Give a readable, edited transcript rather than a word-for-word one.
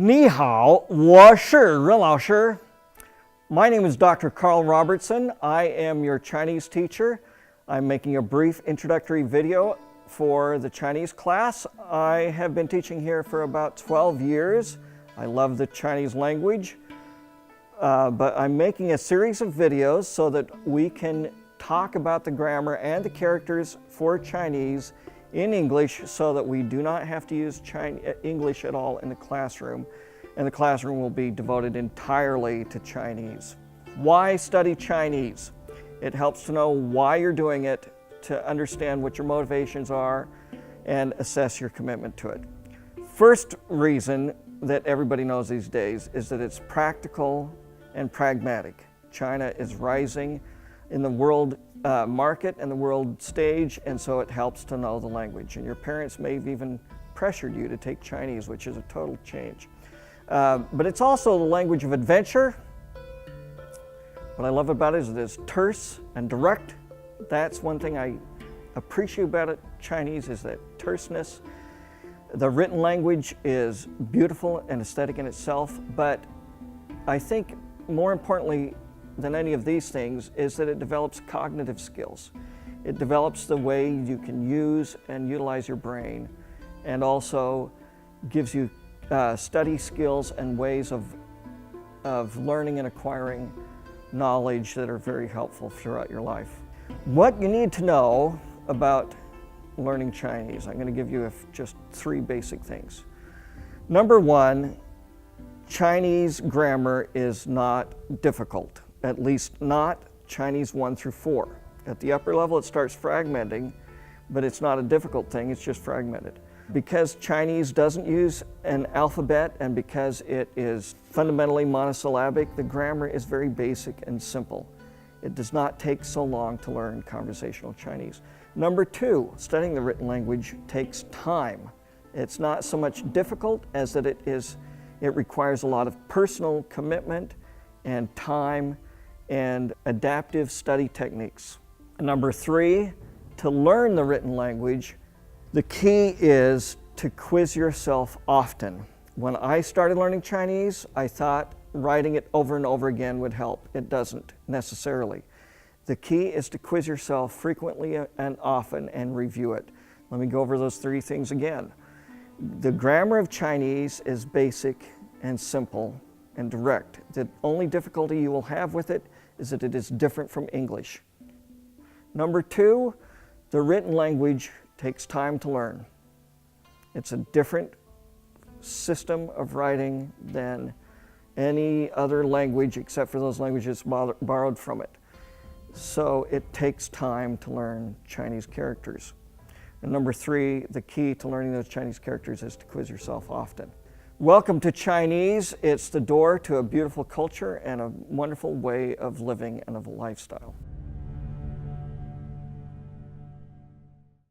你好，我是任老师. My name is Dr. Carl Robertson. I am your Chinese teacher. I'm making a brief introductory video for the Chinese class. I have been teaching here for about 12 years. I love the Chinese language, but I'm making a series of videos so that we can talk about the grammar and the characters for Chinese in English so that we do not have to use English at all in the classroom, and the classroom will be devoted entirely to Chinese. Why study Chinese? It helps to know why you're doing it, to understand what your motivations are, and assess your commitment to it. First reason that everybody knows these days is that it's practical and pragmatic. China is rising in the world market and the world stage, and so it helps to know the language. And your parents may have even pressured you to take Chinese, which is a total change. But it's also the language of adventure. What I love about it is that it's terse and direct. That's one thing I appreciate about it, Chinese, is that terseness. The written language is beautiful and aesthetic in itself, but I think more importantly than any of these things is that it develops cognitive skills. It develops the way you can use and utilize your brain, and also gives you study skills and ways of learning and acquiring knowledge that are very helpful throughout your life. What you need to know about learning Chinese, I'm going to give you just 3 basic things. Number 1, Chinese grammar is not difficult, at least not Chinese 1 through 4. At the upper level it starts fragmenting, but it's not a difficult thing, it's just fragmented. Because Chinese doesn't use an alphabet and because it is fundamentally monosyllabic, the grammar is very basic and simple. It does not take so long to learn conversational Chinese. Number 2, studying the written language takes time. It's not so much difficult as that it requires a lot of personal commitment and time and adaptive study techniques. Number 3, to learn the written language, the key is to quiz yourself often. When I started learning Chinese, I thought writing it over and over again would help. It doesn't necessarily. The key is to quiz yourself frequently and often and review it. Let me go over those 3 things again. The grammar of Chinese is basic and simple and direct. The only difficulty you will have with it is that it is different from English. Number 2, the written language takes time to learn. It's a different system of writing than any other language except for those languages borrowed from it. So it takes time to learn Chinese characters. And number 3, the key to learning those Chinese characters is to quiz yourself often. Welcome to Chinese. It's the door to a beautiful culture and a wonderful way of living and of a lifestyle.